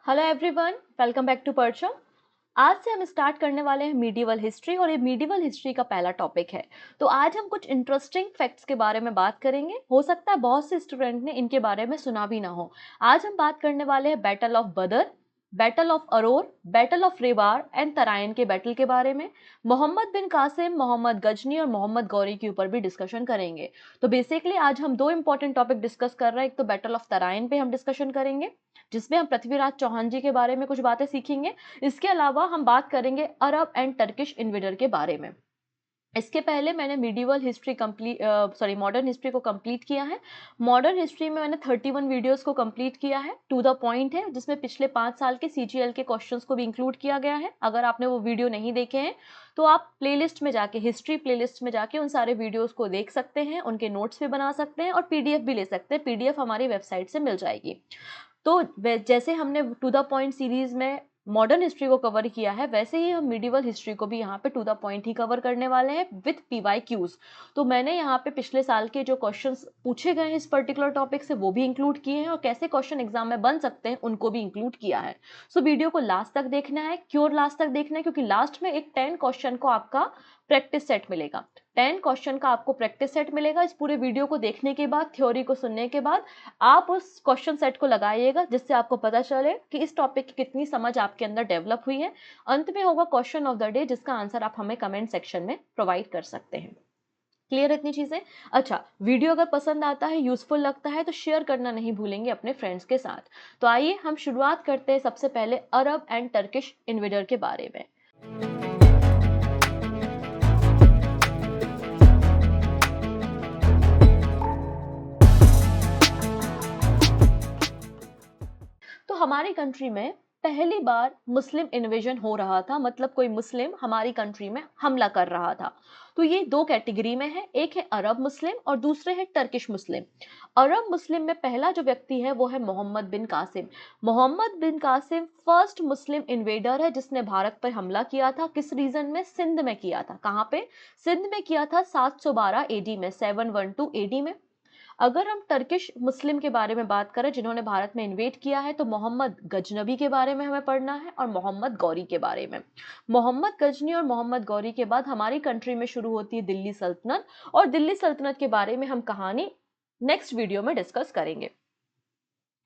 Hello everyone, welcome back to Parcha. आज से हम स्टार्ट करने वाले हैं मीडिवल हिस्ट्री और ये मीडिवल हिस्ट्री का पहला टॉपिक है। तो आज हम कुछ इंटरेस्टिंग फैक्ट्स के बारे में बात करेंगे। हो सकता है बहुत से स्टूडेंट ने इनके बारे में सुना भी ना हो। आज हम बात करने वाले हैं battle of Badr, battle of Aror, battle of Rewar and Tarain के बैटल के बारे में। मोहम्मद बिन कासिम, मोहम्मद गजनी और मोहम्मद गौरी के ऊपर भी डिस्कशन करेंगे। तो बेसिकली आज हम दो इंपॉर्टेंट टॉपिक डिस्कस कर रहे हैं। एक तो बैटल ऑफ तराइन पे हम डिस्कशन करेंगे जिसमें हम पृथ्वीराज चौहान जी के बारे में कुछ बातें सीखेंगे। इसके अलावा हम बात करेंगे अरब एंड टर्किश इन्वेडर के बारे में। इसके पहले मैंने मीडिवल हिस्ट्री मॉडर्न हिस्ट्री को कंप्लीट किया है। मॉडर्न हिस्ट्री में मैंने 31 वीडियोस को कंप्लीट किया है, टू द पॉइंट है, जिसमें पिछले 5 साल के सीजीएल के क्वेश्चंस को भी इंक्लूड किया गया है। अगर आपने वो वीडियो नहीं देखे हैं तो आप प्लेलिस्ट में जाके, हिस्ट्री प्लेलिस्ट में जाके उन सारे वीडियोस को देख सकते हैं, उनके नोट्स भी बना सकते हैं और पीडीएफ भी ले सकते हैं। पीडीएफ हमारी वेबसाइट से मिल जाएगी। तो जैसे हमने टू द पॉइंट सीरीज में मॉडर्न हिस्ट्री को कवर किया है, वैसे ही हम मिडिवल हिस्ट्री को भी यहाँ पे टू द पॉइंट ही कवर करने वाले हैं विथ पीवाईक्यूज। तो मैंने यहाँ पे पिछले साल के जो क्वेश्चंस पूछे गए हैं इस पर्टिकुलर टॉपिक से वो भी इंक्लूड किए हैं और कैसे क्वेश्चन एग्जाम में बन सकते हैं उनको भी इंक्लूड किया है। सो वीडियो को लास्ट तक देखना है। क्यों लास्ट तक देखना है? क्योंकि लास्ट में एक 10 क्वेश्चन को आपका प्रैक्टिस सेट मिलेगा। 10 क्वेश्चन का आपको प्रैक्टिस सेट मिलेगा। इस पूरे वीडियो को देखने के बाद, थ्योरी को सुनने के बाद आप उस क्वेश्चन सेट को लगाइएगा, जिससे आपको पता चले कि इस टॉपिक की कितनी समझ आपके अंदर डेवलप हुई है। अंत में होगा क्वेश्चन ऑफ द डे, जिसका आंसर आप हमें कमेंट सेक्शन में प्रोवाइड कर सकते हैं। क्लियर इतनी चीजें? अच्छा, वीडियो अगर पसंद आता है, यूजफुल लगता है तो शेयर करना नहीं भूलेंगे अपने फ्रेंड्स के साथ। तो आइए हम शुरुआत करते हैं सबसे पहले अरब एंड टर्किश इन्वेडर के बारे में। तो हमारी कंट्री में पहली बार मुस्लिम इन्वेजन हो रहा था, मतलब कोई मुस्लिम हमारी कंट्री में हमला कर रहा था। तो ये दो कैटेगरी में है, एक है अरब मुस्लिम और दूसरे है टर्किश मुस्लिम। अरब मुस्लिम में पहला जो व्यक्ति है वो है मोहम्मद बिन कासिम। मोहम्मद बिन कासिम फर्स्ट मुस्लिम इन्वेडर है जिसने भारत पर हमला किया था। किस रीजन में? सिंध में किया था। कहाँ पे? सिंध में किया था 712 एडी में, 712 एडी में। अगर हम टर्किश मुस्लिम के बारे में बात करें जिन्होंने भारत में इन्वेट किया है, तो मोहम्मद गजनबी के बारे में हमें पढ़ना है और मोहम्मद गौरी के बारे में। मोहम्मद गजनी और मोहम्मद गौरी के बाद हमारी कंट्री में शुरू होती है दिल्ली सल्तनत, और दिल्ली सल्तनत के बारे में हम कहानी नेक्स्ट वीडियो में डिस्कस करेंगे।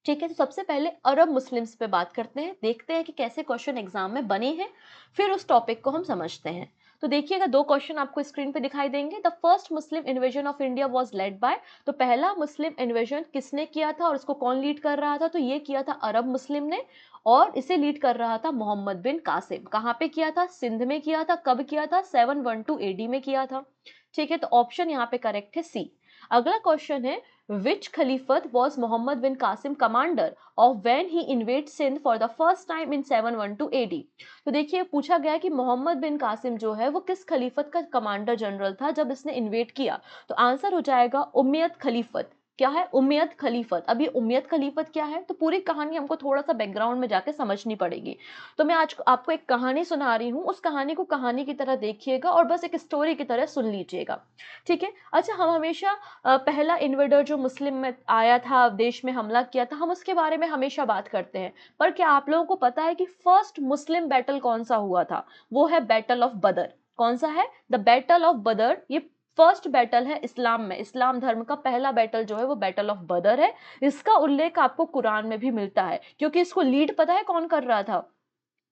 ठीक है, तो सबसे पहले अरब मुस्लिम्स पे बात करते हैं, देखते हैं कि कैसे क्वेश्चन एग्जाम में बने हैं, फिर उस टॉपिक को हम समझते हैं। तो देखिएगा, दो क्वेश्चन आपको स्क्रीन पे दिखाई देंगे। The first Muslim invasion of India was led by, तो पहला मुस्लिम इन्वेजन किसने किया था और उसको कौन लीड कर रहा था? तो ये किया था अरब मुस्लिम ने, और इसे लीड कर रहा था मोहम्मद बिन कासिम। कहाँ पे किया था? सिंध में किया था। कब किया था? 712 एडी में किया था। ठीक है, तो ऑप्शन यहाँ पे करेक्ट है सी। अगला क्वेश्चन है, which Khalifat was Muhammad bin Qasim commander of when he invaded Sindh for the first time in 712 AD? तो देखिए, पूछा गया कि मोहम्मद बिन कासिम जो है वो किस खलीफत का कमांडर जनरल था जब इसने इन्वेड किया। तो आंसर हो जाएगा उमैयद खलीफत। क्या है? उमैयद खलीफत। अब ये उमैयद खलीफत क्या है, तो पूरी कहानी हमको थोड़ा सा बैकग्राउंड में जाके समझनी पड़ेगी। तो मैं आज आपको एक कहानी सुना रही हूँ, उस कहानी को कहानी की तरह देखिएगा और बस एक स्टोरी की तरह सुन लीजिएगा। ठीक है? अच्छा, हम हमेशा पहला इन्वेडर जो मुस्लिम में आया था, देश में हमला किया था, हम उसके बारे में हमेशा बात करते हैं। पर क्या आप लोगों को पता है कि फर्स्ट मुस्लिम बैटल कौन सा हुआ था? वो है बैटल ऑफ बदर। कौन सा है? द बैटल ऑफ बदर। ये फर्स्ट बैटल है इस्लाम में। इस्लाम धर्म का पहला बैटल जो है वो बैटल ऑफ बदर है। इसका उल्लेख आपको कुरान में भी मिलता है, क्योंकि इसको लीड पता है कौन कर रहा था?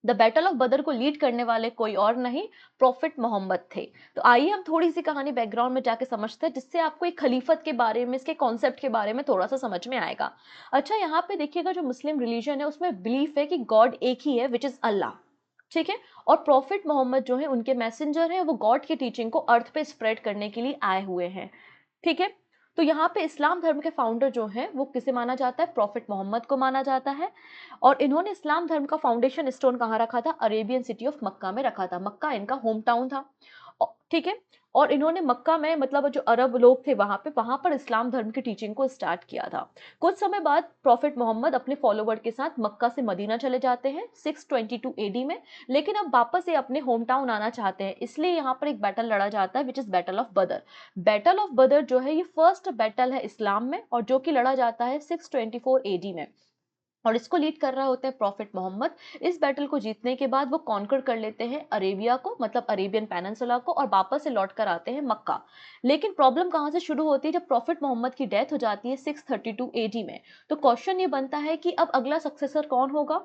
द बैटल ऑफ बदर को लीड करने वाले कोई और नहीं, प्रॉफिट मोहम्मद थे। तो आइए हम थोड़ी सी कहानी बैकग्राउंड में जाके समझते हैं, जिससे आपको एक खलीफत के बारे में, इसके कॉन्सेप्ट के बारे में थोड़ा सा समझ में आएगा। अच्छा, यहाँ पे देखिएगा, जो मुस्लिम रिलीजन है उसमें बिलीफ है कि गॉड एक ही है, विच इज अल्लाह। ठीक है, और प्रॉफिट मोहम्मद जो है उनके मैसेंजर हैं, वो गॉड की टीचिंग को अर्थ पे स्प्रेड करने के लिए आए हुए हैं। ठीक है, तो यहाँ पे इस्लाम धर्म के फाउंडर जो हैं वो किसे माना जाता है? प्रॉफिट मोहम्मद को माना जाता है। और इन्होंने इस्लाम धर्म का फाउंडेशन स्टोन कहाँ रखा था? अरेबियन सिटी ऑफ मक्का में रखा था। मक्का इनका होम टाउन था। ठीक है, और इन्होंने मक्का में, मतलब जो अरब लोग थे वहां पर इस्लाम धर्म की टीचिंग को स्टार्ट किया था। कुछ समय बाद प्रॉफिट मोहम्मद अपने फॉलोवर के साथ मक्का से मदीना चले जाते हैं 622 एडी में, लेकिन अब वापस ये अपने होम टाउन आना चाहते हैं, इसलिए यहाँ पर एक बैटल लड़ा जाता है, which is battle of Badr. Battle of बदर जो है ये फर्स्ट बैटल है इस्लाम में, और जो कि लड़ा जाता है 624 एडी में। और इसको लीड कर रहा होता है प्रॉफिट मोहम्मद। इस बैटल को जीतने के बाद वो कॉन्कर कर लेते हैं अरेबिया को, मतलब अरेबियन पेनिनसुला को, और वापस से लौट कर आते हैं मक्का। लेकिन प्रॉब्लम कहाँ से शुरू होती है, जब प्रॉफिट मोहम्मद की डेथ हो जाती है 632 एडी में। तो क्वेश्चन ये बनता है कि अब अगला सक्सेसर कौन होगा,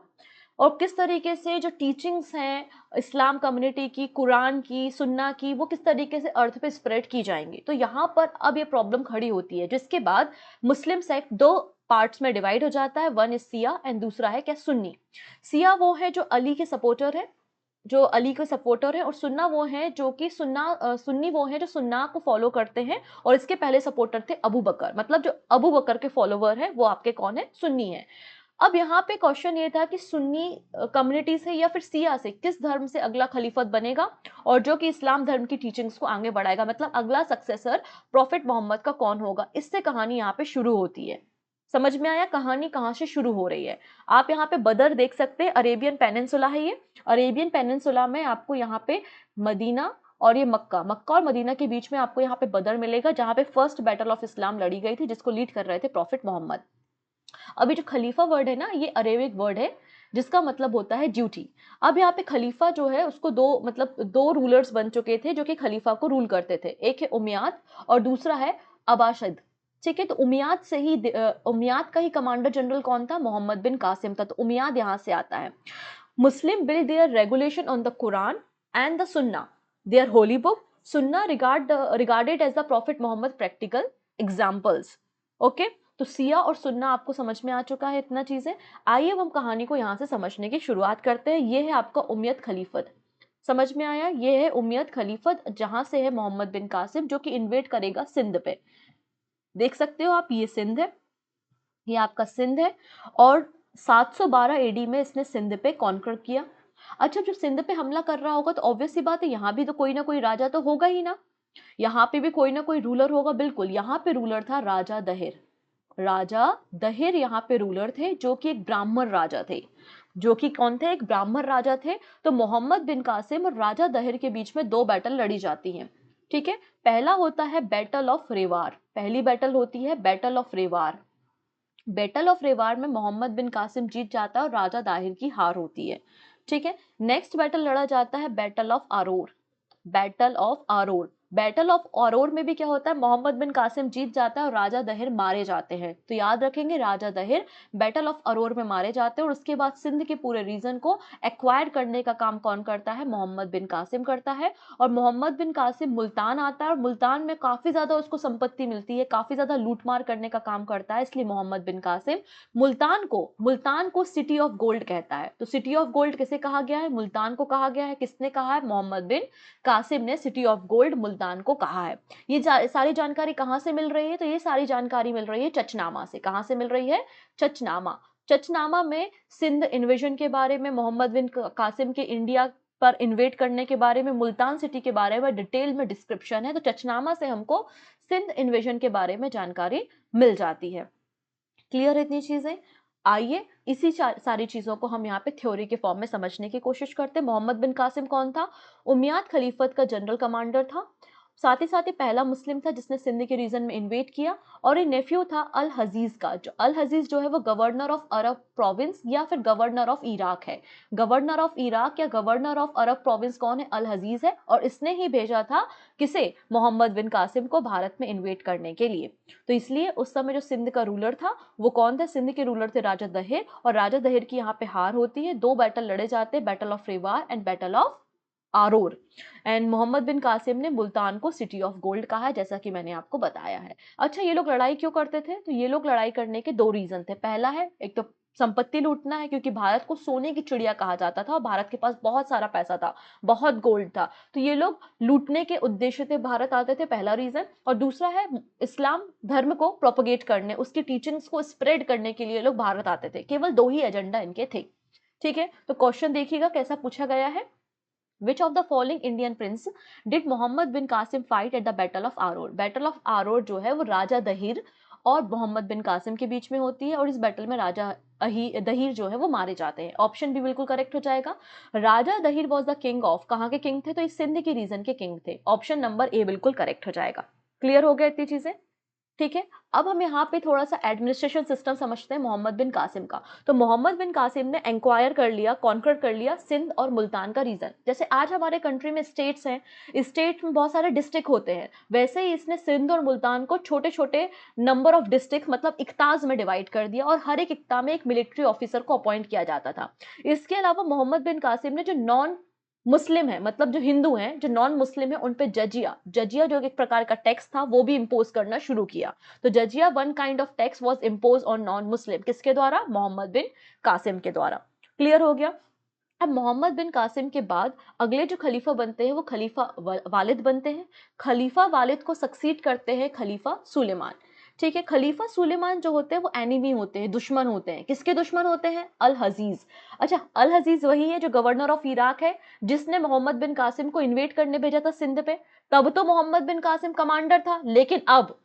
और किस तरीके से जो टीचिंग्स हैं इस्लाम कम्युनिटी की, कुरान की, सुन्ना की, वो किस तरीके से अर्थ पे स्प्रेड की जाएंगी। तो यहाँ पर अब ये प्रॉब्लम खड़ी होती है, जिसके बाद मुस्लिम सेक्ट दो पार्ट्स में डिवाइड हो जाता है। वन इज सिया एंड दूसरा है क्या, सुन्नी। सिया वो है जो अली के सपोर्टर है, जो अली के सपोर्टर है, और सुन्ना वो है जो कि सुन्नी वो है जो सुन्ना को फॉलो करते हैं, और इसके पहले सपोर्टर थे अबू बकर, मतलब जो अबू बकर के फॉलोवर है वो आपके कौन है, सुन्नी है। अब यहाँ पे क्वेश्चन ये था कि सुन्नी कम्युनिटी से या फिर सिया से किस धर्म से अगला खलीफत बनेगा, और जो कि इस्लाम धर्म की टीचिंग्स को आगे बढ़ाएगा, मतलब अगला सक्सेसर प्रॉफिट मोहम्मद का कौन होगा। इससे कहानी यहाँ पे शुरू होती है। समझ में आया कहानी कहाँ से शुरू हो रही है। आप यहाँ पे बदर देख सकते हैं, अरेबियन पेनिनसुला है ये। अरेबियन पेनिनसुला में आपको यहाँ पे मदीना और ये मक्का, मक्का और मदीना के बीच में आपको यहाँ पे बदर मिलेगा, जहाँ पे फर्स्ट बैटल ऑफ इस्लाम लड़ी गई थी, जिसको लीड कर रहे थे प्रॉफिट मोहम्मद। अभी जो खलीफा वर्ड है ना, ये अरेबिक वर्ड है, जिसका मतलब होता है ड्यूटी। अब यहाँ पे खलीफा जो है उसको दो, मतलब दो रूलर्स बन चुके थे जो कि खलीफा को रूल करते थे। एक है उमैयाद और दूसरा है अबाशद। ठीक है, तो उमैयाद से ही उमैयाद का ही कमांडर जनरल कौन था, मोहम्मद बिन कासिम था। तो उमैयाद यहाँ से आता है। Muslim build their regulation on the Quran and the Sunnah, their holy book. Sunnah regarded as the prophet Muhammad practical examples. Okay, तो सिया और सुन्ना आपको समझ में आ चुका है इतना चीजें। आइए अब हम कहानी को यहाँ से समझने की शुरुआत करते हैं। ये है आपका उमैयद खलीफत, समझ में आया। ये है उमैयद खलीफत, जहां से है मोहम्मद बिन कासिम, जो कि इन्वेट करेगा सिंध पे। देख सकते हो आप, ये सिंध है, ये आपका सिंध है। और 712 एडी में इसने सिंध पे कॉन्कर किया। अच्छा, जो सिंध पे हमला कर रहा होगा तो ऑब्वियस सी बात है, यहाँ भी तो कोई ना कोई राजा तो होगा ही ना, यहाँ पे भी कोई ना कोई रूलर होगा। बिल्कुल, यहाँ पे रूलर था राजा दहिर। राजा दहिर यहाँ पे रूलर थे, जो कि एक ब्राह्मण राजा थे। जो कि कौन थे, एक ब्राह्मण राजा थे। तो मोहम्मद बिन कासिम और राजा दहिर के बीच में दो बैटल लड़ी जाती हैं। ठीक है, पहला होता है बैटल ऑफ रेवार। पहली बैटल होती है बैटल ऑफ रेवार। बैटल ऑफ रेवार में मोहम्मद बिन कासिम जीत जाता है और राजा दाहिर की हार होती है। ठीक है, नेक्स्ट बैटल लड़ा जाता है battle of Aror. Battle of Aror, battle of Aror में भी क्या होता है, मोहम्मद बिन कासिम जीत जाता है और राजा दहिर मारे जाते हैं। तो याद रखेंगे, राजा दहिर बैटल ऑफ आरोर में मारे जाते हैं। और उसके बाद सिंध के पूरे रीजन को एक्वायर करने का काम कौन करता है, मोहम्मद बिन कासिम करता है। और मोहम्मद बिन कासिम मुल्तान आता है, और मुल्तान में काफी ज्यादा उसको संपत्ति मिलती है, काफी ज्यादा लूटमार करने का काम करता है। इसलिए मोहम्मद बिन कासिम मुल्तान को सिटी ऑफ गोल्ड कहता है। तो सिटी ऑफ गोल्ड किसे कहा गया है, मुल्तान को कहा गया है। किसने कहा है, मोहम्मद बिन कासिम ने सिटी ऑफ गोल्ड मुल्तान को कहा है। ये सारी जानकारी कहाँ से मिल रही है, तो ये सारी जानकारी मिल रही है चचनामा से। कहाँ से मिल रही है, चचनामा। चचनामा में सिंध इन्वेजन के बारे में, मोहम्मद बिन कासिम के इंडिया पर इन्वेट करने के बारे में, मुल्तान सिटी के बारे में डिटेल में डिस्क्रिप्शन है। तो चचनामा से हमको सिंध इन्वेजन के बारे में जानकारी मिल जाती है। क्लियर है इतनी चीजें। आइए इसी सारी चीजों को हम यहाँ पे थ्योरी के फॉर्म में समझने की कोशिश करते हैं। मोहम्मद बिन कासिम कौन था, उमैयद खलीफत का जनरल कमांडर था। साथ ही पहला मुस्लिम था जिसने सिंध के रीजन में इन्वेट किया। और ये नेफ्यू था अल हजीज का। जो अल हजीज जो है वो गवर्नर ऑफ अरब प्रोविंस या फिर गवर्नर ऑफ इराक है। गवर्नर ऑफ इराक या गवर्नर ऑफ अरब प्रोविंस कौन है, अल हजीज है। और इसने ही भेजा था किसे, मोहम्मद बिन कासिम को भारत में इन्वेट करने के लिए। तो इसलिए उस समय जो सिंध का रूलर था वो कौन था, सिंध के रूलर थे राजा दहिर। और राजा दहिर की यहाँ पे हार होती है। दो बैटल लड़े जाते हैं, battle of Rewar and battle of Aror. And Muhammad bin Qasim ने मुल्तान को सिटी ऑफ गोल्ड कहा है, जैसा कि मैंने आपको बताया है। अच्छा, ये लोग लड़ाई क्यों करते थे, तो ये लोग लड़ाई करने के दो रीजन थे। पहला है, एक तो संपत्ति लूटना है, क्योंकि भारत को सोने की चिड़िया कहा जाता था और भारत के पास बहुत सारा पैसा था, बहुत गोल्ड था। तो ये लोग लूटने के उद्देश्य से भारत आते थे, पहला रीजन। और दूसरा है इस्लाम धर्म को प्रोपोगेट करने, उसकी टीचिंग्स को स्प्रेड करने के लिए लोग भारत आते थे। केवल दो ही एजेंडा इनके थे। ठीक है, तो क्वेश्चन देखिएगा कैसा पूछा गया है। Which of the following Indian prince did Mohammed bin Qasim fight at the Battle of Aror? Battle of Aror जो है वो राजा दहिर और मोहम्मद बिन कासिम के बीच में होती है। और इस बैटल में राजा दहिर जो है वो मारे जाते हैं। ऑप्शन भी बिल्कुल करेक्ट हो जाएगा। राजा दहिर वॉज द किंग ऑफ, कहाँ के किंग थे, तो इस सिंध के रीजन के किंग थे। ऑप्शन नंबर ए बिल्कुल करेक्ट हो जाएगा। क्लियर हो गया इतनी चीजें। ठीक है। अब हम यहाँ पे थोड़ा सा एडमिनिस्ट्रेशन सिस्टम समझते हैं मोहम्मद बिन कासिम का। तो मोहम्मद बिन कासिम ने इंक्वायर कर लिया, कॉन्कर कर लिया सिंध और मुल्तान का रीजन। जैसे आज हमारे कंट्री में स्टेट्स हैं, स्टेट में बहुत सारे डिस्ट्रिक्ट होते हैं, वैसे ही इसने सिंध और मुल्तान को छोटे छोटे नंबर ऑफ डिस्ट्रिक्ट मतलब इक्ताज में डिवाइड कर दिया, और हर एक इक्ता में एक मिलिट्री ऑफिसर को अपॉइंट किया जाता था। इसके अलावा मोहम्मद बिन कासिम ने जो नॉन मुस्लिम है, मतलब जो हिंदू हैं, जो नॉन मुस्लिम है, उन पे जजिया, जजिया जो एक प्रकार का टैक्स था, वो भी इम्पोज करना शुरू किया। तो jizya one kind of tax was impose on non Muslim, किसके द्वारा? मोहम्मद बिन कासिम के द्वारा। क्लियर हो गया। अब मोहम्मद बिन कासिम के बाद अगले जो खलीफा बनते हैं वो खलीफा वालिद बनते हैं। खलीफा वालिद को सक्सीड करते हैं खलीफा सुलेमान। ठीक है। खलीफा सुलेमान जो होते हैं वो एनिमी होते हैं, दुश्मन होते हैं। किसके दुश्मन होते हैं? अल हजीज। अच्छा, अल हजीज वही है जो गवर्नर ऑफ इराक है, जिसने मोहम्मद बिन कासिम को इन्वेट करने भेजा था सिंध पे। तब तो मोहम्मद बिन कासिम कमांडर था, लेकिन अब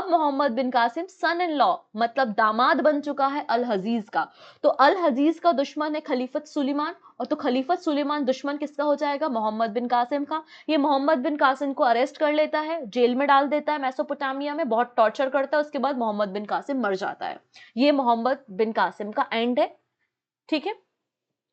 मोहम्मद बिन कासिम सन इन लॉ मतलब दामाद बन चुका है अल हजीज का। तो अल हजीज का दुश्मन है खलीफत सुलेमान, और तो खलीफत सुलेमान दुश्मन किसका हो जाएगा? मोहम्मद बिन कासिम का। ये मोहम्मद बिन कासिम को अरेस्ट कर लेता है, जेल में डाल देता है मेसोपोटामिया में, बहुत टॉर्चर करता है, उसके बाद मोहम्मद बिन कासिम मर जाता है। ये मोहम्मद बिन कासिम का एंड है। ठीक है।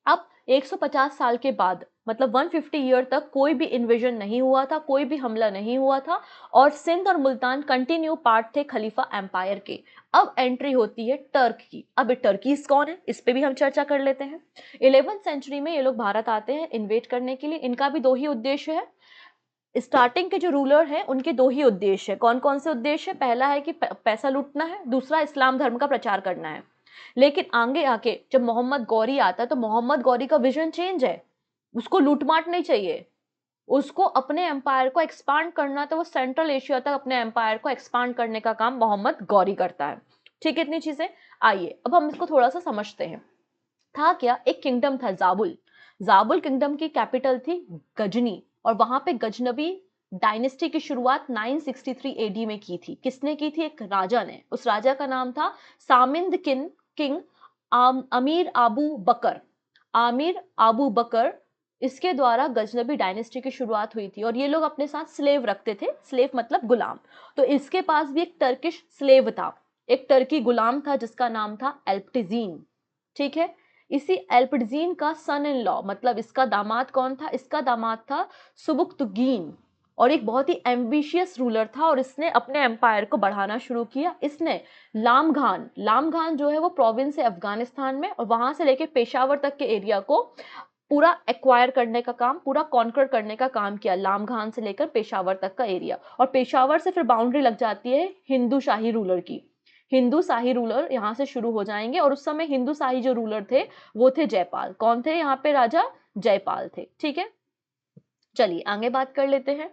अब 150 साल के बाद मतलब 150 ईयर तक कोई भी इन्वेजन नहीं हुआ था, कोई भी हमला नहीं हुआ था, और सिंध और मुल्तान कंटिन्यू पार्ट थे खलीफा एम्पायर के। अब एंट्री होती है टर्क की। अब टर्कीज कौन है, इस पे भी हम चर्चा कर लेते हैं। 11वीं सेंचुरी में ये लोग भारत आते हैं इन्वेट करने के लिए। इनका भी दो ही उद्देश्य है। स्टार्टिंग के जो रूलर हैं उनके दो ही उद्देश्य है। कौन कौन से उद्देश्य है? पहला है कि पैसा लूटना है, दूसरा इस्लाम धर्म का प्रचार करना है। लेकिन आगे आके जब मोहम्मद गौरी आता है तो मोहम्मद गौरी का विजन चेंज है। उसको लूटमाट नहीं चाहिए, उसको अपने एम्पायर को एक्सपांड करना, तो वो सेंट्रल एशिया तक अपने एम्पायर को एक्सपांड करने का काम मोहम्मद गौरी करता है। ठीक है, इतनी चीजें। आइए अब हम इसको थोड़ा सा समझते हैं। था क्या? एक किंगडम था जाबुल। जाबुल किंगडम की कैपिटल थी गजनी, और वहां पे गजनबी डायनेस्टी की शुरुआत 963 एडी में की थी। किसने की थी? एक राजा ने। उस राजा का नाम था सामिंद किंग अमीर आबू बकर। आमिर आबू बकर, इसके द्वारा गजनबी डायनेस्टी की शुरुआत हुई थी। और ये लोग अपने साथ स्लेव रखते थे, स्लेव मतलब गुलाम। तो इसके पास भी एक टर्किश स्लेव था, एक टर्की गुलाम था जिसका नाम था एल्प्टिजीन। ठीक है। इसी एल्पडजीन का सन इन लॉ मतलब इसका दामाद कौन था? इसका दामाद था सुबुक्तगीन, और एक बहुत ही एम्बिशियस रूलर था, और इसने अपने एम्पायर को बढ़ाना शुरू किया। इसने लामघान जो है वो प्रोविंस है अफगानिस्तान में, और वहां से लेके पेशावर तक के एरिया को पूरा एक्वायर करने का काम, पूरा कॉन्कर करने का काम किया। लामघान से लेकर पेशावर तक का एरिया, और पेशावर से फिर बाउंड्री लग जाती है हिंदू शाही रूलर की। हिंदू शाही रूलर यहाँ से शुरू हो जाएंगे, और उस समय हिंदू शाही जो रूलर थे वो थे जयपाल। कौन थे यहाँ पे राजा? जयपाल थे। ठीक है। चलिए आगे बात कर लेते हैं।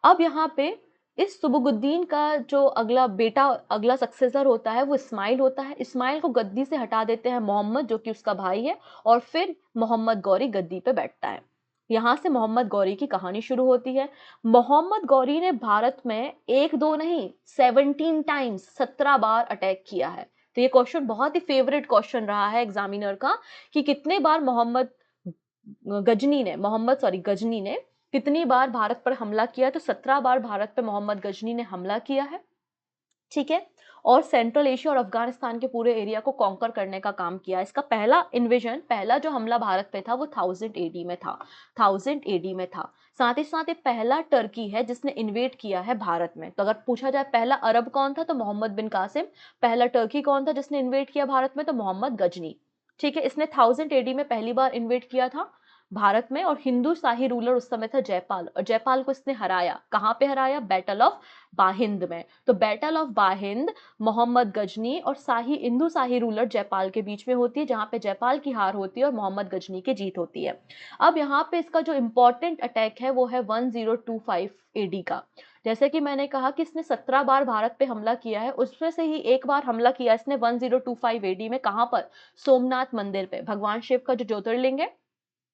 अब यहाँ पे इस सुबुगुद्दीन का जो अगला बेटा, अगला सक्सेसर होता है वो इस्माइल होता है। इस्माइल को गद्दी से हटा देते हैं मोहम्मद, जो कि उसका भाई है, और फिर मोहम्मद गौरी गद्दी पे बैठता है। यहाँ से मोहम्मद गौरी की कहानी शुरू होती है। मोहम्मद गौरी ने भारत में एक दो नहीं 17 टाइम्स 17 बार अटैक किया है। तो ये क्वेश्चन बहुत ही फेवरेट क्वेश्चन रहा है एग्जामिनर का, कि कितने बार गजनी ने कितनी बार भारत पर हमला किया? तो 17 बार भारत पर मोहम्मद गजनी ने हमला किया है। ठीक है। और सेंट्रल एशिया और अफगानिस्तान के पूरे एरिया को कॉन्कर करने का काम किया। इसका पहला इन्वेजन, पहला जो हमला भारत पे था वो 1000 एडी में था। 1000 एडी में था। साथ ही साथ ये पहला टर्की है जिसने इन्वेट किया है भारत में। तो अगर पूछा जाए पहला अरब कौन था, तो मोहम्मद बिन कासिम। पहला टर्की कौन था जिसने इन्वेट किया भारत में? तो मोहम्मद गजनी। ठीक है। इसने 1000 एडी में पहली बार इन्वेट किया था भारत में, और हिंदू शाही रूलर उस समय था जयपाल, और जयपाल को इसने हराया। कहाँ पे हराया? बैटल ऑफ बाहिंद में। तो बैटल ऑफ बाहिंद मोहम्मद गजनी और हिंदू शाही रूलर जयपाल के बीच में होती है, जहां पे जयपाल की हार होती है और मोहम्मद गजनी की जीत होती है। अब यहाँ पे इसका जो इंपॉर्टेंट अटैक है वो है 1025 एडी का। जैसे कि मैंने कहा कि इसने 17 बार भारत पे हमला किया है, उसमें से ही एक बार हमला किया इसने 1025 एडी में। कहां पर? सोमनाथ मंदिर पे, भगवान शिव का जो ज्योतिर्लिंग है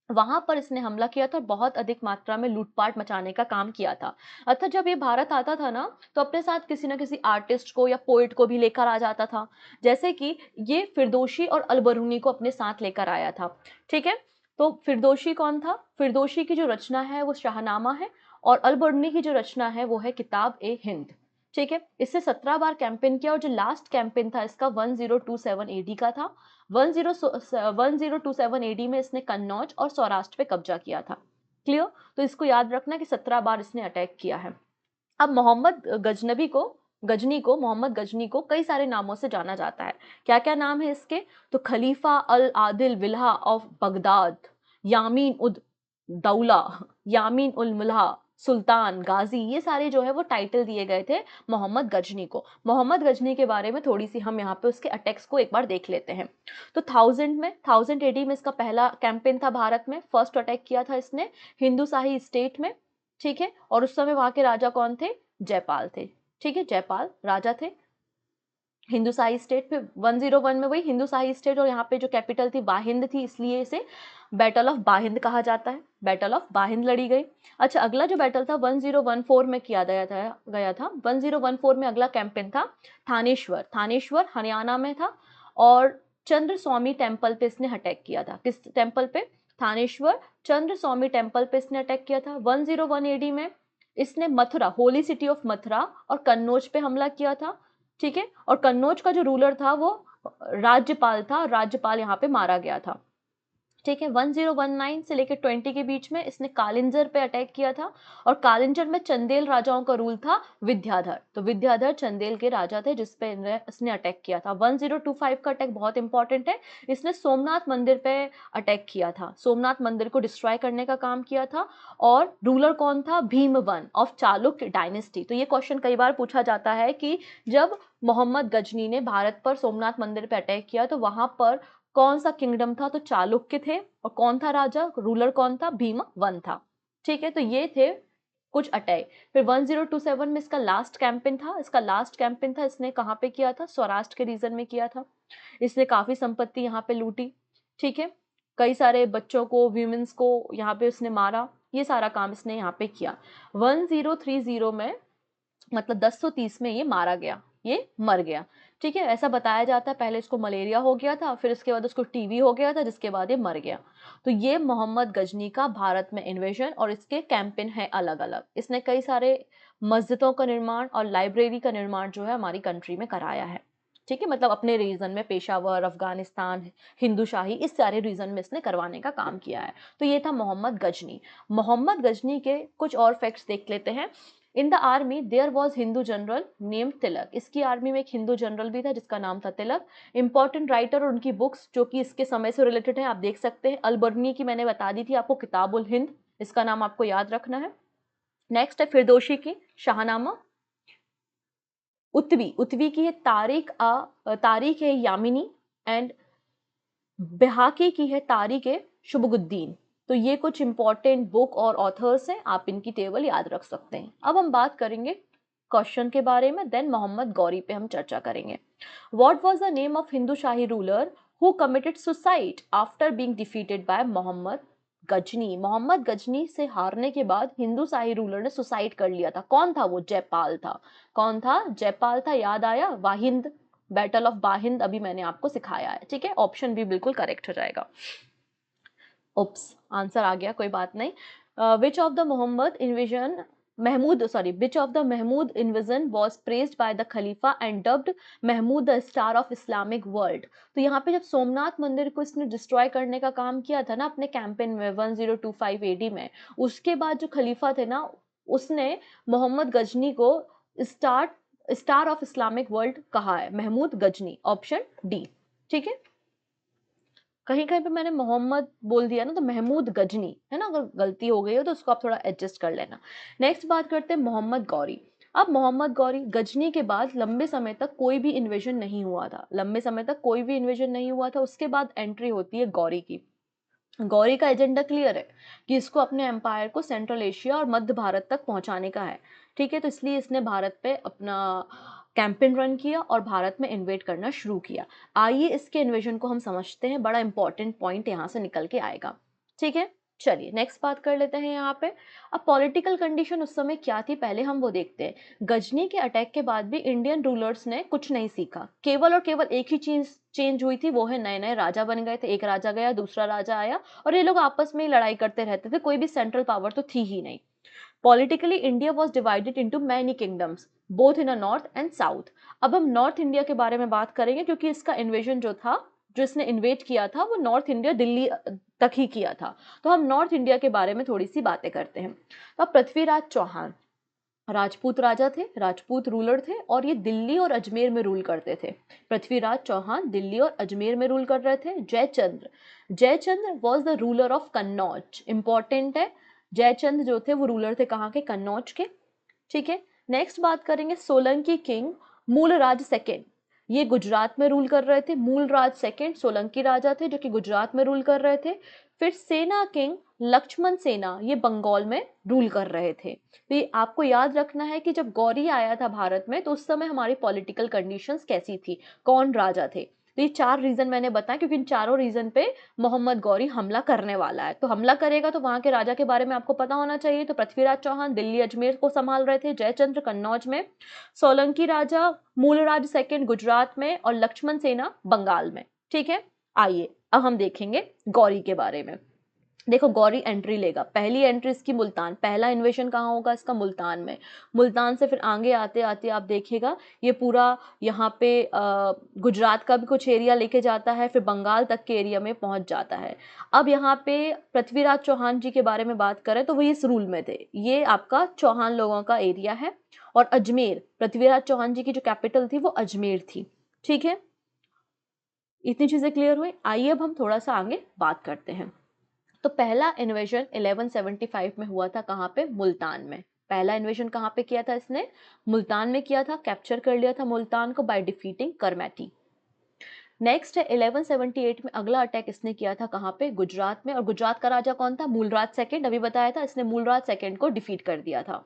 वहां पर इसने हमला किया था, और बहुत अधिक मात्रा में लूटपाट मचाने का काम किया था। अर्थात जब ये भारत आता था ना, तो अपने साथ किसी ना किसी आर्टिस्ट को या पोइट को भी लेकर आ जाता था। जैसे कि ये फिरदोशी और अलबरूनी को अपने साथ लेकर आया था। ठीक है। तो फिरदोशी कौन था? फिरदोशी की जो रचना है वो शाहनामा है, और अलबरूनी की जो रचना है वो है किताब ए हिंद। ठीक है, इससे 17 बार कैंपेन किया और जो लास्ट कैंपेन था इसका 1027 एडी का था। 1027 एडी में इसने कन्नौज और सौराष्ट्र पे कब्जा किया था। क्लियर? तो इसको याद रखना कि 17 बार इसने अटैक किया है। अब मोहम्मद गजनी को कई सारे नामों से जाना जाता है। क्या क्या नाम है इसके? तो खलीफा अल आदिल विल्हा ऑफ बगदाद, यामीन उद दौला, यामीन उल मुल्हा, सुल्तान गाजी, ये सारे जो है वो टाइटल दिए गए थे मोहम्मद गजनी को। मोहम्मद गजनी के बारे में थोड़ी सी हम यहाँ पे उसके अटैक्स को एक बार देख लेते हैं। तो 1000 एडी में इसका पहला कैंपेन था भारत में। फर्स्ट अटैक किया था इसने हिंदुशाही स्टेट में। ठीक है, और उस समय वहां के राजा कौन थे? जयपाल थे। ठीक है, जयपाल राजा थे हिंदुशाही स्टेट पे। 101 में वही हिंदुशाही स्टेट, और यहाँ पे जो कैपिटल थी बाहिंद थी, इसलिए इसे बैटल ऑफ बाहिंद कहा जाता है। बैटल ऑफ बाहिंद लड़ी गई। अच्छा, अगला जो बैटल था 1014 में किया गया था। 1014 में अगला कैंपेन था थानेश्वर। थानेश्वर हरियाणा में था और चंद्र स्वामी टेम्पल पे इसने अटैक किया था। किस टेम्पल पे? थानेश्वर चंद्र स्वामी टेम्पल पे इसने अटैक किया था। 101 एडी में इसने Mathura, holy city of Mathura और कन्नौज पे हमला किया था। ठीक है, और कन्नौज का जो रूलर था वो राज्यपाल था, राज्यपाल यहाँ पे मारा गया था। ठीक है, 1019 से लेकर 20 के बीच में इसने कालिंजर पे अटैक किया था और कालिंजर में चंदेल राजाओं का रूल था विद्याधर। तो विद्याधर चंदेल के राजा थे जिसपे इसने अटैक किया था। 1025 का अटैक बहुत इंपॉर्टेंट है। इसने सोमनाथ मंदिर पे अटैक किया था, सोमनाथ मंदिर को डिस्ट्रॉय करने का काम किया था। और रूलर कौन था? भीमवन ऑफ चालुक्य डायनेस्टी। तो ये क्वेश्चन कई बार पूछा जाता है कि जब मोहम्मद गजनी ने भारत पर सोमनाथ मंदिर पे अटैक किया तो वहां पर कौन सा किंगडम था? तो चालुक्य थे। और कौन था राजा, रूलर कौन था? भीमवन था। ठीक है, तो ये थे कुछ अटैक। फिर 1027 में इसका लास्ट कैंपेन था। इसने कहाँ पे किया था? सौराष्ट्र के रीजन में किया था। इसने काफी संपत्ति यहाँ पे लूटी। ठीक है, कई सारे बच्चों को, वीमेंस को यहाँ पे उसने मारा। ये सारा काम इसने यहाँ पे किया। 1030 में, मतलब 1030 में ये मारा गया, ये मर गया। ठीक है, ऐसा बताया जाता है पहले इसको मलेरिया हो गया था, फिर इसके बाद उसको टीबी हो गया था, जिसके बाद ये मर गया। तो ये मोहम्मद गजनी का भारत में इन्वेजन और इसके कैंपेन है अलग अलग। इसने कई सारे मस्जिदों का निर्माण और लाइब्रेरी का निर्माण जो है हमारी कंट्री में कराया है। ठीक है, मतलब अपने रीजन में पेशावर, अफगानिस्तान, हिंदू शाही, इस सारे रीजन में इसने करवाने का काम किया है। तो ये था मोहम्मद गजनी। मोहम्मद गजनी के कुछ और फैक्ट्स देख लेते हैं। In the army there was Hindu general name Tilak. इसकी आर्मी में एक हिंदू जनरल भी था जिसका नाम था तिलक। इंपॉर्टेंट राइटर और उनकी बुक्स जो कि इसके समय से रिलेटेड है आप देख सकते हैं। अलबर्नी की मैंने बता दी थी आपको, किताबुल हिंद, इसका नाम आपको याद रखना है। नेक्स्ट है फिरदौसी की शाहनामा। उत्वी की है तारीख है यामिनी। एंड बिहाकी की है तारीख है शुभगुद्दीन। तो ये कुछ इंपॉर्टेंट बुक और ऑथर्स हैं, आप इनकी टेबल याद रख सकते हैं। अब हम बात करेंगे क्वेश्चन के बारे में, देन मोहम्मद गौरी पे हम चर्चा करेंगे। What was the name of Hindu Shahi ruler who committed suicide after being defeated by Mohammad Ghazni? Mohammad Ghazni से हारने के बाद हिंदू शाही रूलर ने सुसाइड कर लिया था। कौन था वो? जयपाल था। कौन था? जयपाल था। याद आया? वाहिंद, बैटल ऑफ बाहिंद अभी मैंने आपको सिखाया है। ठीक है, ऑप्शन भी बिल्कुल करेक्ट हो जाएगा। ओप्स, आंसर आ गया, कोई बात नहीं। Which of the Mohammad invasion which of the Mahmud invasion was praised by the Khalifa and dubbed Mahmud the star of Islamic world? तो यहाँ पे जब सोमनाथ मंदिर को इसने डिस्ट्रॉय करने का काम किया था ना अपने कैंपेन में 1025 एडी में, उसके बाद जो खलीफा थे ना उसने मोहम्मद गजनी को स्टार ऑफ इस्लामिक वर्ल्ड कहा है। Mahmud Ghazni, option D. ठीक है, कहीं कहीं पे मैंने मोहम्मद बोल दिया ना, तो महमूद गजनी है ना, अगर गलती हो गई हो तो उसको आप थोड़ा एडजस्ट कर लेना। नेक्स्ट बात करते हैं मोहम्मद गौरी। अब मोहम्मद गौरी, गजनी के बाद लंबे समय तक कोई भी इन्वेजन नहीं हुआ था। लंबे समय तक कोई भी इन्वेजन नहीं हुआ था। उसके बाद एंट्री होती है गौरी की। गौरी का एजेंडा क्लियर है कि इसको अपने एम्पायर को सेंट्रल एशिया और मध्य भारत तक पहुंचाने का है। ठीक है, तो इसलिए इसने भारत पे अपना कैंपेन रन किया और भारत में इन्वेट करना शुरू किया। आइए इसके इन्वेजन को हम समझते हैं, बड़ा इंपॉर्टेंट पॉइंट यहाँ से निकल के आएगा। ठीक है, चलिए नेक्स्ट बात कर लेते हैं यहाँ पे। अब पॉलिटिकल कंडीशन उस समय क्या थी पहले हम वो देखते हैं। गजनी के अटैक के बाद भी इंडियन रूलर्स ने कुछ नहीं सीखा। केवल और केवल एक ही चीज चेंज हुई थी, वो है नए नए राजा बन गए थे। एक राजा गया, दूसरा राजा आया और ये लोग आपस में ही लड़ाई करते रहते थे। कोई भी सेंट्रल पावर तो थी ही नहीं। Politically, India was divided into many kingdoms. Both in a north and south. अब हम नॉर्थ इंडिया के बारे में बात करेंगे क्योंकि इसका इन्वेजन जो था, जो इसने इन्वेट किया था वो नॉर्थ इंडिया दिल्ली तक ही किया था। तो हम नॉर्थ इंडिया के बारे में थोड़ी सी बातें करते हैं। तो पृथ्वीराज चौहान राजपूत राजा थे, राजपूत रूलर थे और ये दिल्ली और अजमेर में रूल करते थे। पृथ्वीराज चौहान दिल्ली और अजमेर में रूल कर रहे थे। Jayachandra was the ruler of Kannauj. Important है, जयचंद्र जो थे वो रूलर थे कहाँ के? कन्नौज के। ठीक है, नेक्स्ट बात करेंगे सोलंकी किंग मूलराज सेकेंड। ये गुजरात में रूल कर रहे थे। मूलराज सेकेंड सोलंकी राजा थे जो कि गुजरात में रूल कर रहे थे। फिर सेना किंग लक्ष्मण सेना, ये बंगाल में रूल कर रहे थे। तो ये आपको याद रखना है कि जब गौरी आया था भारत में तो उस समय हमारी पॉलिटिकल कंडीशंस कैसी थी, कौन राजा थे। तो ये 4 रीजन मैंने बताया क्योंकि इन चारों रीजन पे मोहम्मद गौरी हमला करने वाला है। तो हमला करेगा तो वहां के राजा के बारे में आपको पता होना चाहिए। तो पृथ्वीराज चौहान दिल्ली अजमेर को संभाल रहे थे, जयचंद्र कन्नौज में, सोलंकी राजा मूलराज सेकंड गुजरात में और लक्ष्मण सेना बंगाल में। ठीक है, आइए अब हम देखेंगे गौरी के बारे में। देखो गौरी एंट्री लेगा, पहली एंट्री इसकी मुल्तान, पहला इन्वेशन कहाँ होगा इसका? मुल्तान में। मुल्तान से फिर आगे आते आते आप देखिएगा ये पूरा यहाँ पे गुजरात का भी कुछ एरिया लेके जाता है, फिर बंगाल तक के एरिया में पहुंच जाता है। अब यहाँ पे पृथ्वीराज चौहान जी के बारे में बात करें तो वो इस रूल में थे। ये आपका चौहान लोगों का एरिया है। और अजमेर, पृथ्वीराज चौहान जी की जो कैपिटल थी वो अजमेर थी। ठीक है, इतनी चीजें क्लियर हुई। आइए अब हम थोड़ा सा आगे बात करते हैं। तो पहला इन्वेजन 1175 में हुआ था कहाँ पे? मुल्तान में। पहला इन्वेजन कहाँ पे किया था इसने? मुल्तान में किया था। कैप्चर कर लिया था मुल्तान को बाय डिफीटिंग करमैटी। नेक्स्ट है 1178 में अगला अटैक इसने किया था कहाँ पे? गुजरात में। और गुजरात का राजा कौन था? मूलराज सेकंड। अभी बताया था, इसने मूलराज सेकंड को डिफीट कर दिया था।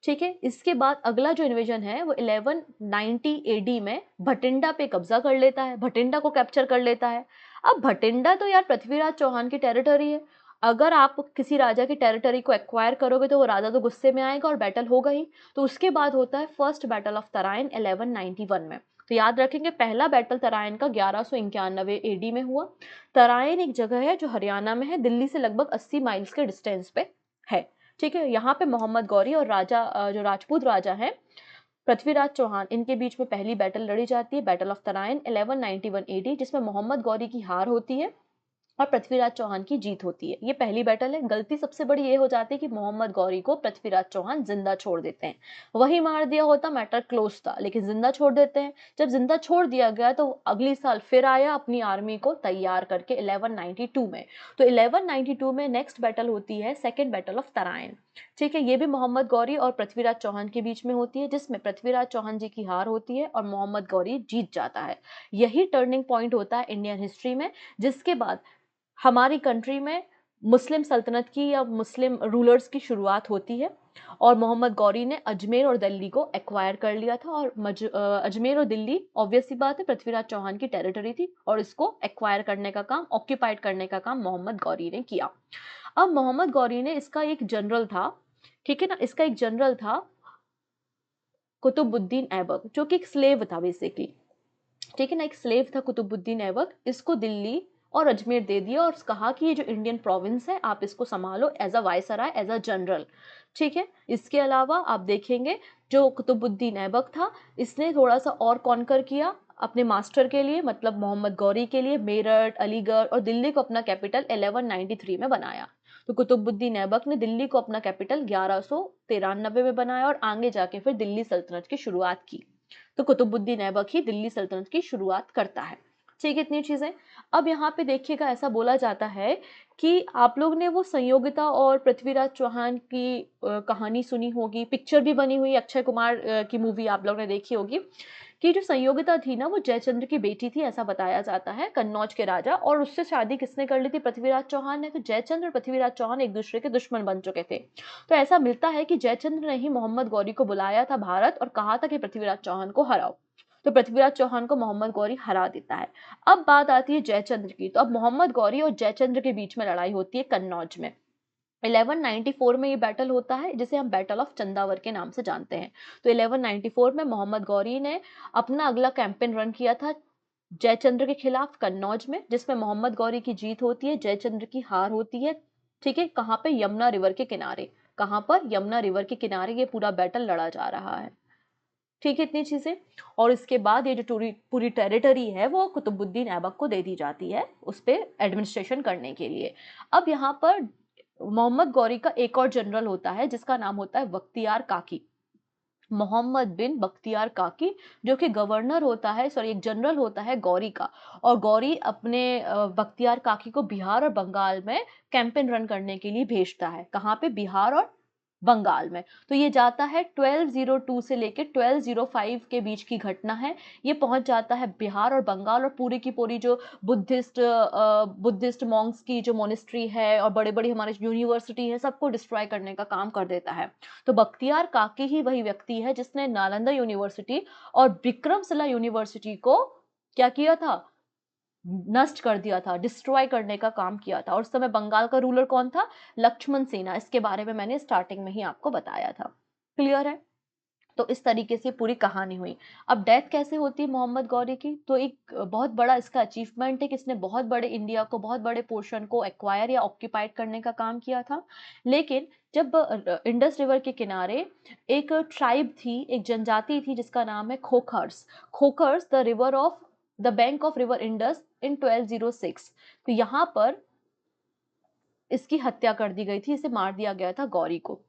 ठीक है, इसके बाद अगला जो इन्वेजन है वो 1190 एडी में भटिंडा पे कब्जा कर लेता है, भटिंडा को कैप्चर कर लेता है। अब भटिंडा तो यार पृथ्वीराज चौहान की टेरिटरी है। अगर आप किसी राजा की टेरिटरी को एक्वायर करोगे तो वो राजा तो गुस्से में आएगा और बैटल होगा ही। तो उसके बाद होता है फर्स्ट बैटल ऑफ तराइन 1191 में। तो याद रखेंगे पहला बैटल तराइन का 1191 एडी में हुआ। तराइन एक जगह है जो हरियाणा में है, दिल्ली से लगभग 80 माइल्स के डिस्टेंस पे है। ठीक है, यहाँ पे मोहम्मद गौरी और राजा जो राजपूत राजा हैं पृथ्वीराज चौहान, इनके बीच में पहली बैटल लड़ी जाती है, बैटल ऑफ तराइन 1191 एडी, जिसमें मोहम्मद गौरी की हार होती है और पृथ्वीराज चौहान की जीत होती है। ये पहली बैटल है। गलती सबसे बड़ी ये हो जाती है कि मोहम्मद गौरी को पृथ्वीराज चौहान जिंदा छोड़ देते हैं। वही मार दिया होता मैटर क्लोज था, लेकिन जिंदा छोड़ देते हैं। जब जिंदा छोड़ दिया गया तो अगली साल फिर आया अपनी आर्मी को तैयार करके 1192 में। तो 1192 में नेक्स्ट बैटल होती है सेकेंड बैटल ऑफ तराइन। ठीक है, ये भी मोहम्मद गौरी और पृथ्वीराज चौहान के बीच में होती है, जिसमें पृथ्वीराज चौहान जी की हार होती है और मोहम्मद गौरी जीत जाता है। यही टर्निंग पॉइंट होता है इंडियन हिस्ट्री में, जिसके बाद हमारी कंट्री में मुस्लिम सल्तनत की या मुस्लिम रूलर्स की शुरुआत होती है। और मोहम्मद गौरी ने अजमेर और दिल्ली को एक्वायर कर लिया था। और अजमेर और दिल्ली ऑब्वियस सी बात है पृथ्वीराज चौहान की टेरिटरी थी और इसको एक्वायर करने का काम, ऑक्यूपाइड करने का काम मोहम्मद गौरी ने किया। अब मोहम्मद गौरी ने, इसका एक जनरल था, ठीक है ना, इसका एक जनरल था कुतुबुद्दीन ऐबक जो कि एक स्लेव था बेसिकली। ठीक है ना, एक स्लेव था कुतुबुद्दीन ऐबक। इसको दिल्ली और अजमेर दे दिया और कहा कि ये जो इंडियन प्रोविंस है आप इसको संभालो as a viceroy, as a general. ठीक है, इसके अलावा आप देखेंगे जो कुतुबुद्दीन ऐबक था इसने थोड़ा सा और कॉन्कर किया अपने मास्टर के लिए, मतलब मोहम्मद गौरी के लिए, मेरठ, अलीगढ़ और दिल्ली को अपना कैपिटल 1193 में बनाया। तो कुतुबुद्दीन ऐबक ने दिल्ली को अपना कैपिटल 1193 में बनाया और आगे जाके फिर दिल्ली सल्तनत की शुरुआत की। तो कुतुबुद्दीन ऐबक ही दिल्ली सल्तनत की शुरुआत करता है। ठीक है, इतनी चीजें। अब यहाँ पे देखिएगा ऐसा बोला जाता है कि आप लोग ने वो संयोगिता और पृथ्वीराज चौहान की कहानी सुनी होगी, पिक्चर भी बनी हुई, अक्षय कुमार की मूवी आप लोग ने देखी होगी कि जो संयोगिता थी ना वो जयचंद्र की बेटी थी, ऐसा बताया जाता है, कन्नौज के राजा। और उससे शादी किसने कर ली थी? पृथ्वीराज चौहान ने। तो जयचंद्र और पृथ्वीराज चौहान एक दूसरे के दुश्मन बन चुके थे। तो ऐसा मिलता है कि जयचंद्र ने ही मोहम्मद गौरी को बुलाया था भारत और कहा था कि पृथ्वीराज चौहान को हराओ। तो पृथ्वीराज चौहान को मोहम्मद गौरी हरा देता है। अब बात आती है जयचंद्र की। तो अब मोहम्मद गौरी और जयचंद्र के बीच में लड़ाई होती है कन्नौज में। 1194 में ये बैटल होता है जिसे हम बैटल ऑफ चंदावर के नाम से जानते हैं। तो 1194 में मोहम्मद गौरी ने अपना अगला कैंपेन रन किया था जयचंद्र के खिलाफ कन्नौज में, जिसमें मोहम्मद गौरी की जीत होती है, जयचंद्र की हार होती है। ठीक है, कहाँ पे? यमुना रिवर के किनारे। कहाँ पर? यमुना रिवर के किनारे ये पूरा बैटल लड़ा जा रहा है। ठीक है, इतनी चीजें। और इसके बाद ये जो पूरी टेरिटरी है वो कुतुबुद्दीन ऐबक को दे दी जाती है उस पे एडमिनिस्ट्रेशन करने के लिए। अब यहाँ पर मोहम्मद गौरी का एक और जनरल होता है जिसका नाम होता है बख्तियार काकी, मोहम्मद बिन बख्तियार काकी, जो कि गवर्नर होता है, सॉरी एक जनरल होता है गौरी का। और गौरी अपने बख्तियार काकी को बिहार और बंगाल में कैंपेन रन करने के लिए भेजता है। कहाँ पे? बिहार और बंगाल में। तो ये जाता है 1202 से लेके 1205 के बीच की घटना है। ये पहुंच जाता है बिहार और बंगाल और पूरी की पूरी जो बुद्धिस्ट मॉन्क्स की जो मोनेस्ट्री है और बड़े बड़ी हमारे यूनिवर्सिटी है सबको डिस्ट्रॉय करने का काम कर देता है। तो बख्तियार काकी ही वही व्यक्ति है जिसने नालंदा यूनिवर्सिटी और विक्रमशिला यूनिवर्सिटी को क्या किया था? नष्ट कर दिया था, डिस्ट्रॉय करने का काम किया था। और उस समय बंगाल का रूलर कौन था? लक्ष्मण सेना। इसके बारे में मैंने स्टार्टिंग में ही आपको बताया था। क्लियर है? तो इस तरीके से पूरी कहानी हुई। अब डेथ कैसे होती है मोहम्मद गौरी की? तो एक बहुत बड़ा इसका अचीवमेंट है कि इसने बहुत बड़े इंडिया को, बहुत बड़े पोर्शन को एक्वायर या ऑक्यूपाइड करने का काम किया था। लेकिन जब इंडस रिवर के किनारे एक ट्राइब थी, एक जनजाति थी जिसका नाम है Khokhars, Khokhars the bank of river Indus in 1206। तो यहाँ पर इसकी हत्या कर दी गई थी, इसे मार दिया गया था गौरी को।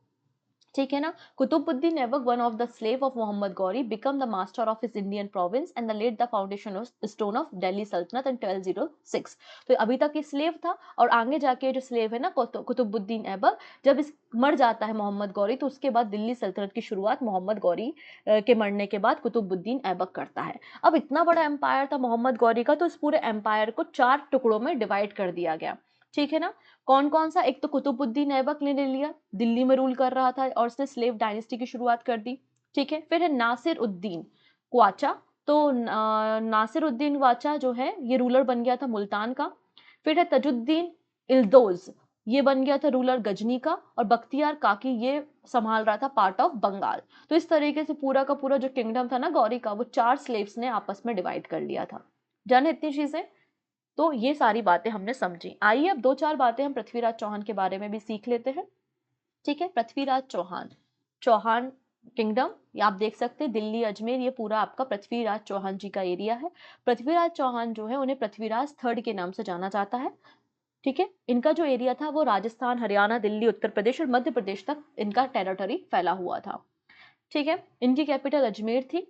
ठीक है ना? Qutbuddin Aibak, one of the slave of Mohammad Ghori, become the master of his Indian province and the led the foundation of stone of Delhi sultanate in 1206। तो अभी तक ये स्लेव था और आगे जाके जो स्लेव है ना कुतुबुद्दीन ऐबक, जब इस मर जाता है मोहम्मद गौरी तो उसके बाद दिल्ली सल्तनत की शुरुआत मोहम्मद गौरी के मरने के बाद कुतुबुद्दीन ऐबक करता है। अब इतना बड़ा एम्पायर था मोहम्मद गौरी का, तो इस पूरे एम्पायर को 4 टुकड़ों में डिवाइड कर दिया गया। ठीक है ना? कौन कौन सा? एक तो कुतुबुद्दीन ऐबक ने ले लिया, दिल्ली में रूल कर रहा था और उसने स्लेव डायनेस्टी की शुरुआत कर दी। ठीक है। फिर है नासिर उद्दीन क्वाचा। तो नासिर उद्दीन क्वाचा जो है ये रूलर बन गया था मुल्तान का। फिर है तजुद्दीन इल्दोज, ये बन गया था रूलर गजनी का। और बख्तियार काकी ये संभाल रहा था पार्ट ऑफ बंगाल। तो इस तरीके से पूरा का पूरा जो किंगडम था ना गौरी का, वो 4 स्लेव्स ने आपस में डिवाइड कर लिया था। जाने इतनी चीजें। तो ये सारी बातें हमने समझी। आइए अब 2-4 बातें हम पृथ्वीराज चौहान के बारे में भी सीख लेते हैं। ठीक है। पृथ्वीराज चौहान, चौहान किंगडम, ये आप देख सकते हैं दिल्ली अजमेर, ये पूरा आपका पृथ्वीराज चौहान जी का एरिया है। पृथ्वीराज चौहान जो है उन्हें पृथ्वीराज थर्ड के नाम से जाना जाता है। ठीक है। इनका जो एरिया था वो राजस्थान, हरियाणा, दिल्ली, उत्तर प्रदेश और मध्य प्रदेश तक इनका टेरिटरी फैला हुआ था। ठीक है। इनकी कैपिटल अजमेर थी।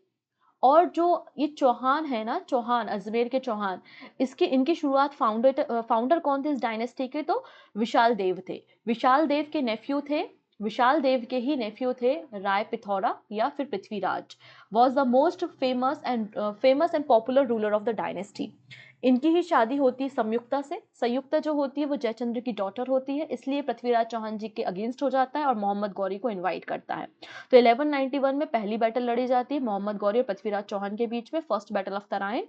और जो ये चौहान है ना, चौहान, अजमेर के चौहान, इसकी इनकी शुरुआत फाउंडर कौन थे इस डायनेस्टी के? तो विशाल देव थे। विशाल देव के नेफ्यू थे, विशाल देव के ही नेफ्यू थे राय पिथौरा या फिर Prithviraj, was the most famous and popular ruler of the dynasty. इनकी ही शादी होती है संयुक्ता से। संयुक्ता जो होती है वो जयचंद्र की डॉटर होती है, इसलिए पृथ्वीराज चौहान जी के अगेंस्ट हो जाता है और मोहम्मद गौरी को इनवाइट करता है। तो 1191 में पहली बैटल लड़ी जाती है मोहम्मद गौरी और पृथ्वीराज चौहान के बीच में, फर्स्ट बैटल ऑफ तराइन।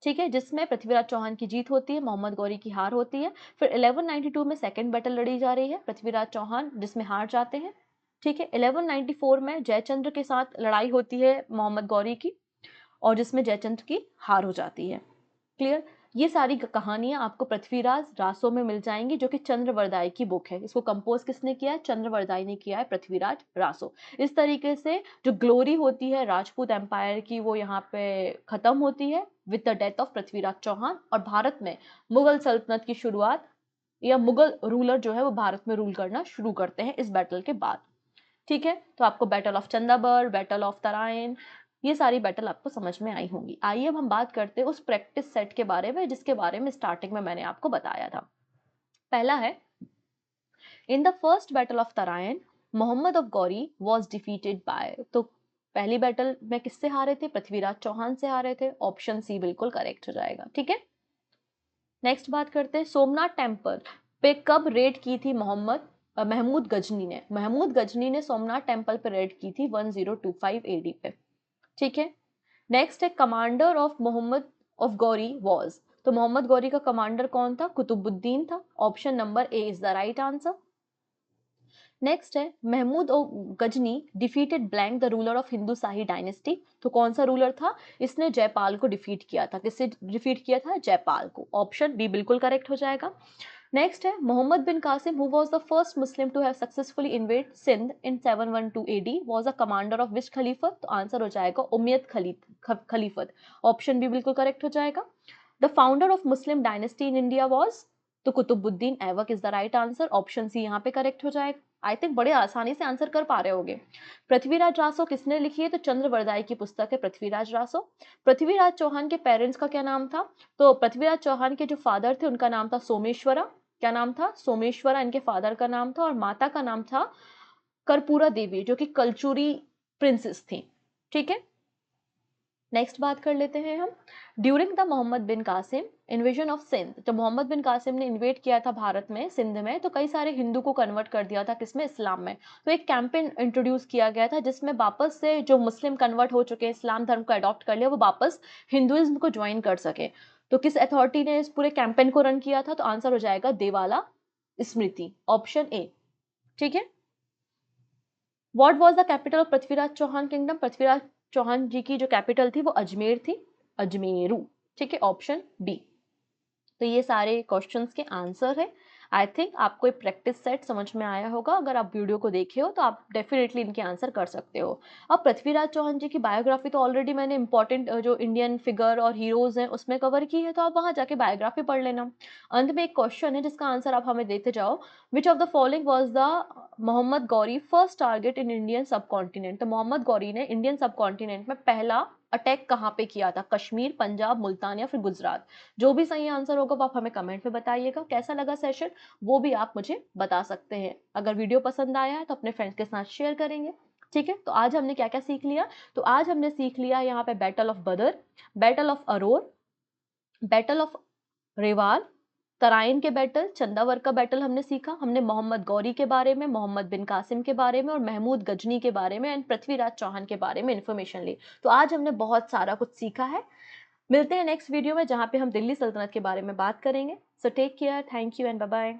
ठीक है, जिसमें पृथ्वीराज चौहान की जीत होती है, मोहम्मद गौरी की हार होती है। फिर 1192 में सेकंड बैटल लड़ी जा रही है, पृथ्वीराज चौहान जिसमें हार जाते हैं। ठीक है। 1194 में जयचंद्र के साथ लड़ाई होती है मोहम्मद गौरी की और जिसमें जयचंद्र की हार हो जाती है। क्लियर? ये सारी कहानियां आपको पृथ्वीराज रासो में मिल जाएंगी, जो कि चंद्रवरदाई की बुक है। इसको कंपोज किसने किया है? चंद्रवरदाई ने किया है पृथ्वीराज रासो। इस तरीके से जो ग्लोरी होती है राजपूत एम्पायर की वो यहाँ पे खत्म होती है with the death of Prithviraj Chauhan. और भारत में मुगल सल्तनत की शुरुआत, या मुगल रूलर जो है वो भारत में रूल करना शुरू करते हैं इस बैटल के बाद। ठीक है। तो आपको battle of Chandawar, battle of Tarain, ये सारी बैटल आपको समझ में आई होंगी। आइए अब हम बात करते हैं उस प्रैक्टिस सेट के बारे में जिसके बारे में स्टार्टिंग में मैंने आपको बताया था। पहला है, in the first battle of Tarain Mohammad of Ghori was defeated by. तो पहली बैटल में किससे हारे थे? पृथ्वीराज चौहान से हारे थे। ऑप्शन सी बिल्कुल करेक्ट हो जाएगा। ठीक है। नेक्स्ट बात करते हैं, सोमनाथ टेम्पल पे कब रेड की थी महमूद गजनी ने? महमूद गजनी ने सोमनाथ टेम्पल पे रेड की थी 1025 एडी पे। ठीक है। नेक्स्ट है, commander of Muhammad of Ghori was. तो मोहम्मद गौरी का कमांडर कौन था? कुतुबुद्दीन था। Option number A is the right answer. Next है, Mahmud Ghazni defeated blank the ruler of Hindu Shahi dynasty. तो कौन सा रूलर था? इसने जयपाल को डिफीट किया था। किससे डिफीट किया था? जयपाल को। ऑप्शन बी बिल्कुल करेक्ट हो जाएगा। नेक्स्ट है Muhammad bin Qasim who was the first Muslim to have successfully invaded Sindh in 712 AD was a commander of which खलीफत, तो आंसर हो जाएगा उमैयद खलीफत, ऑप्शन बी बिल्कुल करेक्ट हो जाएगा। The founder of Muslim dynasty in India was, तो Qutbuddin Aibak is the right answer, option C यहाँ पे करेक्ट हो जाएगा। आई थिंक बड़े आसानी से आंसर कर पा रहे होगे। पृथ्वीराज रासो किसने लिखी है, तो चंद्रवरदाई की पुस्तक है पृथ्वीराज रासो। पृथ्वीराज चौहान के पेरेंट्स का क्या नाम था, तो पृथ्वीराज चौहान के जो फादर थे उनका नाम था सोमेश्वरा, क्या नाम था, सोमेश्वरा इनके फादर का नाम था, और माता का नाम था कर्पूरा देवी जो कि कलचुरी प्रिंसेस थी। ठीक है, नेक्स्ट बात कर लेते हैं हम। During the Mohammad bin Qasim invasion of Sindh, जब मोहम्मद बिन कासिम ने इन्वेट किया था भारत में, सिंध में, तो कई सारे हिंदू को कन्वर्ट कर दिया था किसमें, इस्लाम में। तो एक कैंपेन इंट्रोड्यूस किया गया था जिसमें वापस से जो मुस्लिम कन्वर्ट हो चुके हैं, इस्लाम धर्म को अडॉप्ट कर लिया, वो वापस हिंदुइज्म को ज्वाइन कर सके। तो किस अथॉरिटी ने इस पूरे कैंपेन को रन किया था, तो आंसर हो जाएगा देवाला स्मृति, ऑप्शन ए। ठीक है, what was the capital of Prithviraj Chauhan kingdom, Prithviraj Chauhan ji की जो कैपिटल थी वो अजमेर थी, अजमेरू। ठीक है, ऑप्शन बी। तो ये सारे क्वेश्चंस के आंसर है। आई थिंक आपको एक प्रैक्टिस सेट समझ में आया होगा, अगर आप वीडियो को देखे हो तो आप डेफिनेटली इनके आंसर कर सकते हो। अब पृथ्वीराज चौहान जी की बायोग्राफी तो ऑलरेडी मैंने इंपॉर्टेंट जो इंडियन फिगर और हीरोज हैं उसमें कवर की है, तो आप वहां जाके बायोग्राफी पढ़ लेना। अंत में एक क्वेश्चन है जिसका आंसर आप हमें देते जाओ। Which of the following was the Mohammad Ghori first target in Indian subcontinent, तो मोहम्मद गौरी ने इंडियन सब कॉन्टिनेंट में पहला अटैक कहाँ पे किया था, कश्मीर, पंजाब, मुल्तान या फिर गुजरात। जो भी सही आंसर होगा वो आप हमें कमेंट में बताइएगा। कैसा लगा सेशन वो भी आप मुझे बता सकते हैं। अगर वीडियो पसंद आया है तो अपने फ्रेंड्स के साथ शेयर करेंगे। ठीक है, तो आज हमने क्या क्या सीख लिया, तो आज हमने सीख लिया यहाँ पे battle of Badr, battle of Aror, battle of Rewar, Tarain के बैटल, चंदावर का बैटल हमने सीखा। हमने मोहम्मद गौरी के बारे में, मोहम्मद बिन कासिम के बारे में और महमूद गजनी के बारे में एंड पृथ्वीराज चौहान के बारे में इन्फॉर्मेशन ली। तो आज हमने बहुत सारा कुछ सीखा है। मिलते हैं नेक्स्ट वीडियो में जहां पे हम दिल्ली सल्तनत के बारे में बात करेंगे। So take care, thank you and bye bye.